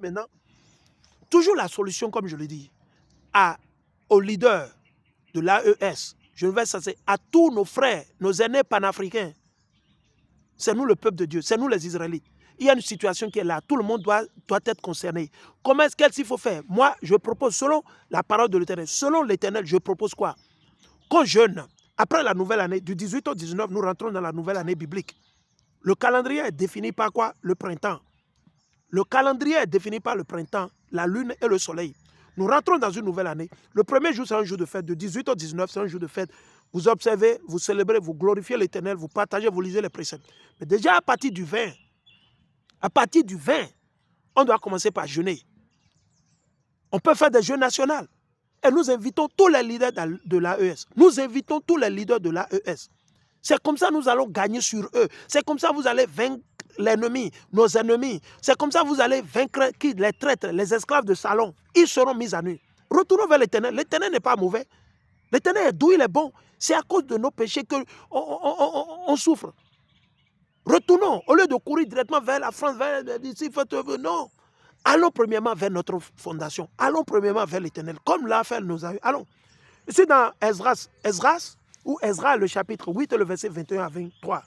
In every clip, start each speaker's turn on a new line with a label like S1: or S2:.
S1: maintenant, toujours la solution, comme je le dis, aux leaders de l'AES, je vais s'asseoir à tous nos frères, nos aînés panafricains. C'est nous le peuple de Dieu, c'est nous les Israélites. Il y a une situation qui est là, tout le monde doit être concerné. Comment est-ce qu'il faut faire? Moi, je propose, selon la parole de l'Éternel, je propose quoi? Qu'on jeûne, après la nouvelle année, du 18 au 19, nous rentrons dans la nouvelle année biblique. Le calendrier est défini par quoi? Le printemps. Le calendrier est défini par le printemps, la lune et le soleil. Nous rentrons dans une nouvelle année. Le premier jour, c'est un jour de fête. De 18 au 19, c'est un jour de fête. Vous observez, vous célébrez, vous glorifiez l'Éternel, vous partagez, vous lisez les préceptes. Mais déjà à partir du 20, on doit commencer par jeûner. On peut faire des jeûnes nationaux. Et nous invitons tous les leaders de l'AES. Nous invitons tous les leaders de l'AES. C'est comme ça que nous allons gagner sur eux. C'est comme ça que vous allez vaincre l'ennemi, nos ennemis. C'est comme ça que vous allez vaincre les traîtres, les esclaves de Salon. Ils seront mis à nu. Retournons vers l'Éternel. L'Éternel n'est pas mauvais. L'Éternel est doux, il est bon. C'est à cause de nos péchés qu'on souffre. Retournons. Au lieu de courir directement vers la France, non. Allons premièrement vers notre fondation. Allons premièrement vers l'Éternel, comme l'a fait nos amis. Allons. Ici dans Ezra, le chapitre 8, le verset 21 à 23.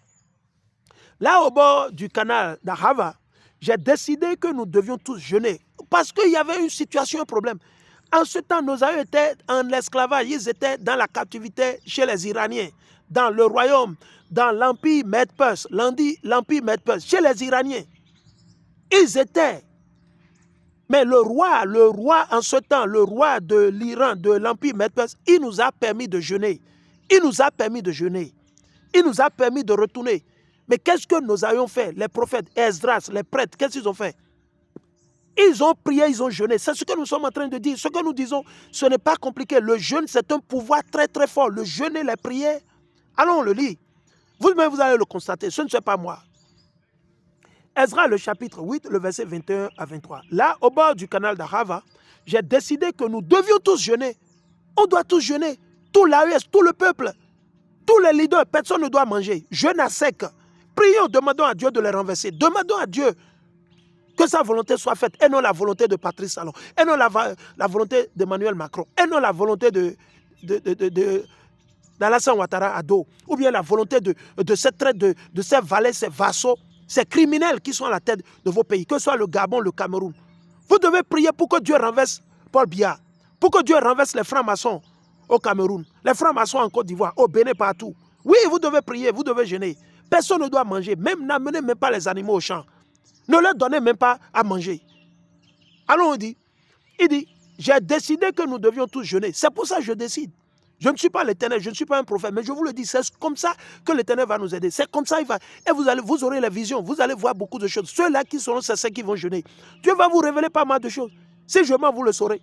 S1: Là, au bord du canal d'Ahava, j'ai décidé que nous devions tous jeûner. Parce qu'il y avait une situation, un problème. En ce temps, nos aïeux étaient en esclavage. Ils étaient dans la captivité chez les Iraniens, dans le royaume, dans l'empire Mède-Perse, l'empire Mède-Perse, chez les Iraniens. Ils étaient. Mais le roi en ce temps, le roi de l'Iran, de l'empire Mède-Perse, il nous a permis de jeûner. Il nous a permis de jeûner. Il nous a permis de retourner. Mais qu'est-ce que nous avions fait? Les prophètes, Esdras, les prêtres, qu'est-ce qu'ils ont fait? Ils ont prié, ils ont jeûné. C'est ce que nous sommes en train de dire. Ce que nous disons, ce n'est pas compliqué. Le jeûne, c'est un pouvoir très très fort. Le jeûne et les prières, allons, on le lit. Vous-même, vous allez le constater. Ce ne c'est pas moi. Ezra, le chapitre 8, le verset 21 à 23. Là, au bord du canal d'Ahava, j'ai décidé que nous devions tous jeûner. On doit tous jeûner. Tout l'AES, tout le peuple, tous les leaders, personne ne doit manger. Jeûne à sec. Prions, demandons à Dieu de les renverser. Demandons à Dieu que sa volonté soit faite, et non la volonté de Patrice Talon, et non la volonté d'Emmanuel Macron, et non la volonté d'Alassane Ouattara à dos, ou bien la volonté de cette traite, de ces valets, ces vassaux, ces criminels qui sont à la tête de vos pays, que ce soit le Gabon, le Cameroun. Vous devez prier pour que Dieu renverse Paul Biya, pour que Dieu renverse les francs-maçons au Cameroun, les francs-maçons en Côte d'Ivoire, au Bénin, partout. Oui, vous devez prier, vous devez jeûner. Personne ne doit manger, n'amenez même pas les animaux au champ. Ne leur donnez même pas à manger. Alors il dit, j'ai décidé que nous devions tous jeûner. C'est pour ça que je décide. Je ne suis pas l'Éternel, je ne suis pas un prophète, mais je vous le dis, c'est comme ça que l'Éternel va nous aider. C'est comme ça, il va. Et vous aurez la vision, vous allez voir beaucoup de choses. Ceux-là qui seront, c'est ceux qui vont jeûner. Dieu va vous révéler pas mal de choses. Si je mens, vous le saurez.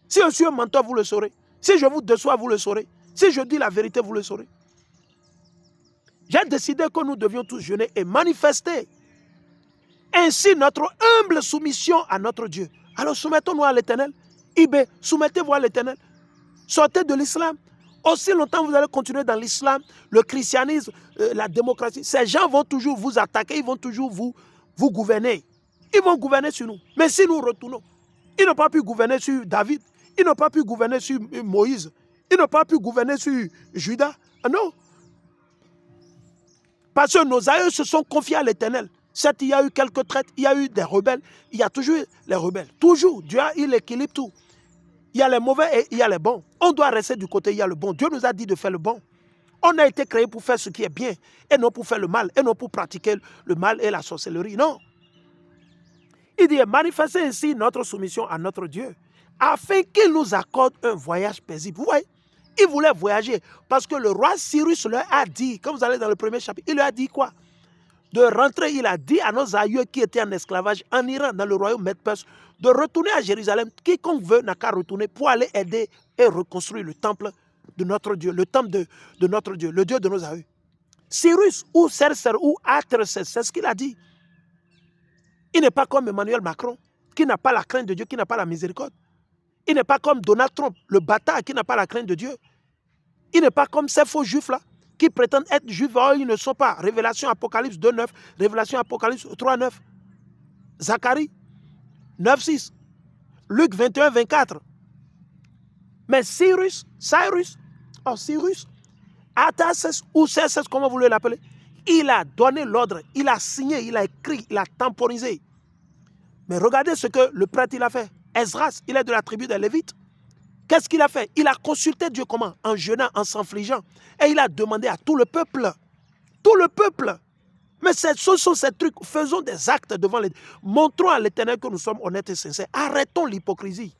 S1: Si je suis un menteur, vous le saurez. Si je vous déçois, vous le saurez. Si je dis la vérité, vous le saurez. J'ai décidé que nous devions tous jeûner et manifester ainsi notre humble soumission à notre Dieu. Alors soumettons-nous à l'Éternel. Soumettez-vous à l'Éternel. Sortez de l'islam. Aussi longtemps vous allez continuer dans l'islam, le christianisme, la démocratie, ces gens vont toujours vous attaquer, ils vont toujours vous gouverner. Ils vont gouverner sur nous. Mais si nous retournons, ils n'ont pas pu gouverner sur David, ils n'ont pas pu gouverner sur Moïse, ils n'ont pas pu gouverner sur Judas. Ah non. Parce que nos aïeux se sont confiés à l'Éternel. Certes, il y a eu quelques traites, il y a eu des rebelles, il y a toujours les rebelles. Toujours, Dieu, il équilibre tout. Il y a les mauvais et il y a les bons. On doit rester du côté, il y a le bon. Dieu nous a dit de faire le bon. On a été créé pour faire ce qui est bien et non pour faire le mal, et non pour pratiquer le mal et la sorcellerie. Non. Il dit, manifestez ainsi notre soumission à notre Dieu, afin qu'il nous accorde un voyage paisible. Vous voyez, il voulait voyager parce que le roi Cyrus leur a dit, comme vous allez dans le premier chapitre, il leur a dit quoi? De rentrer, il a dit à nos aïeux qui étaient en esclavage en Iran, dans le royaume Mède-Perse, de retourner à Jérusalem. Quiconque veut n'a qu'à retourner pour aller aider et reconstruire le temple de notre Dieu, le temple de notre Dieu, le Dieu de nos aïeux. Cyrus ou Cercer ou Artaxerxès, c'est ce qu'il a dit. Il n'est pas comme Emmanuel Macron, qui n'a pas la crainte de Dieu, qui n'a pas la miséricorde. Il n'est pas comme Donald Trump, le bâtard qui n'a pas la crainte de Dieu. Il n'est pas comme ces faux juifs-là, qui prétendent être juifs, or ils ne sont pas. Révélation Apocalypse 2.9, Révélation Apocalypse 3.9. Zacharie 9, 6. Luc 21, 24. Mais Cyrus, Artaxerxès ou César, comment vous voulez l'appeler, il a donné l'ordre, il a signé, il a écrit, il a temporisé. Mais regardez ce que le prêtre il a fait. Esdras, il est de la tribu des Lévites. Qu'est-ce qu'il a fait? Il a consulté Dieu comment? En jeûnant, en s'infligeant. Et il a demandé à tout le peuple. Tout le peuple. Mais ce sont ces trucs. Faisons des actes devant les... Montrons à l'Éternel que nous sommes honnêtes et sincères. Arrêtons l'hypocrisie.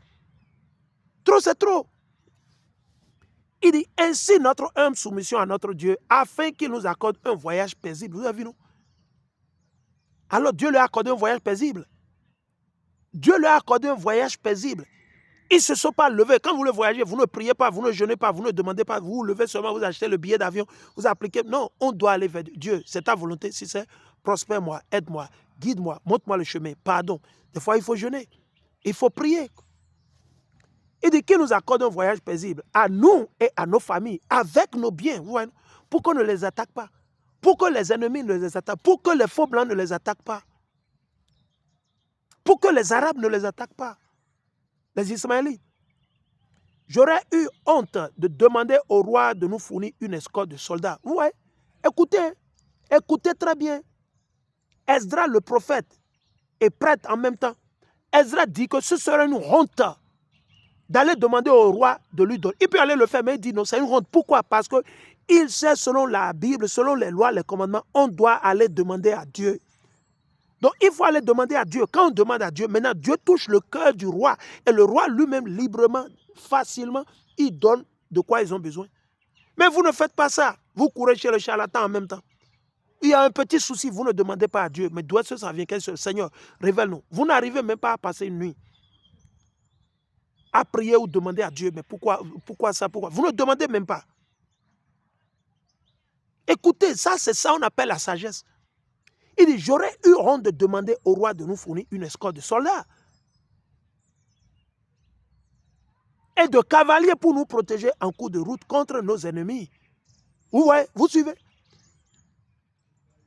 S1: Trop, c'est trop. Il dit, ainsi notre humble soumission à notre Dieu, afin qu'il nous accorde un voyage paisible. Vous avez vu, non? Alors Dieu lui a accordé un voyage paisible. Dieu lui a accordé un voyage paisible. Ils ne se sont pas levés. Quand vous le voyagez, vous ne priez pas, vous ne jeûnez pas, vous ne demandez pas, vous vous levez seulement, vous achetez le billet d'avion, vous appliquez. Non, on doit aller vers Dieu. C'est ta volonté. Si c'est prospère-moi, aide-moi, guide-moi, montre-moi le chemin. Pardon. Des fois, il faut jeûner. Il faut prier. Il dit qu'il nous accorde un voyage paisible à nous et à nos familles, avec nos biens, vous voyez, pour qu'on ne les attaque pas, pour que les ennemis ne les attaquent, pour que les faux blancs ne les attaquent pas, pour que les Arabes ne les attaquent pas, les Ismaélites. J'aurais eu honte de demander au roi de nous fournir une escorte de soldats. Vous voyez, écoutez, écoutez très bien. Esdras le prophète est prêtre en même temps. Esdras dit que ce serait une honte d'aller demander au roi de lui donner. Il peut aller le faire, mais il dit non, c'est une honte. Pourquoi? Parce qu'il sait, selon la Bible, selon les lois, les commandements, on doit aller demander à Dieu. Donc, il faut aller demander à Dieu. Quand on demande à Dieu, maintenant, Dieu touche le cœur du roi. Et le roi lui-même, librement, facilement, il donne de quoi ils ont besoin. Mais vous ne faites pas ça. Vous courez chez le charlatan en même temps. Il y a un petit souci, vous ne demandez pas à Dieu. Mais d'où est-ce que ça vient? Seigneur, révèle-nous. Vous n'arrivez même pas à passer une nuit à prier ou demander à Dieu, mais pourquoi ça, pourquoi? Vous ne demandez même pas. Écoutez, ça, c'est ça on appelle la sagesse. Il dit, j'aurais eu honte de demander au roi de nous fournir une escorte de soldats et de cavaliers pour nous protéger en cours de route contre nos ennemis. Vous voyez, vous suivez?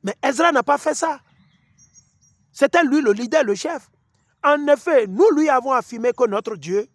S1: Mais Ezra n'a pas fait ça. C'était lui le leader, le chef. En effet, nous lui avons affirmé que notre Dieu